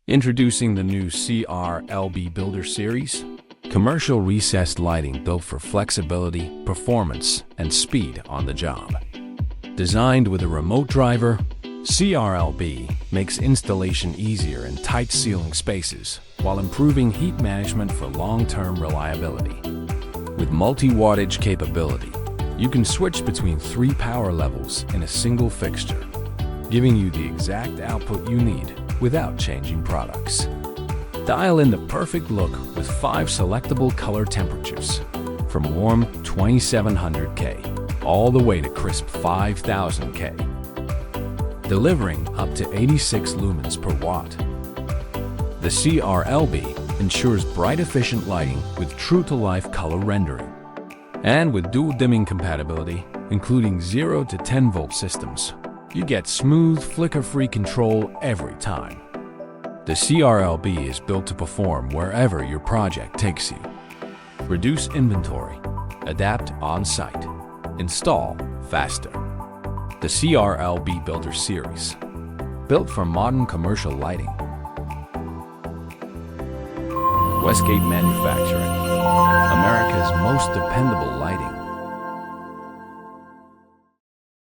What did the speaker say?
Introducing the new CRLB Builder Series, commercial recessed lighting built for flexibility, performance, and speed on the job. Designed with a remote driver, CRLB makes installation easier in tight ceiling spaces while improving heat management for long-term reliability. With multi-wattage capability, you can switch between 3 power levels in a single fixture, giving you the exact output you need without changing products. Dial in the perfect look with 5 selectable color temperatures, from warm 2700K all the way to crisp 5000K, delivering up to 86 lumens per watt. The CRLB ensures bright, efficient lighting with true-to-life color rendering. And with dual dimming compatibility, including 0 to 10 volt systems, you get smooth, flicker-free control every time. The CRLB is built to perform wherever your project takes you. Reduce inventory, adapt on-site, install faster. The CRLB Builder Series, built for modern commercial lighting. Westgate Manufacturing, America's most dependable lighting.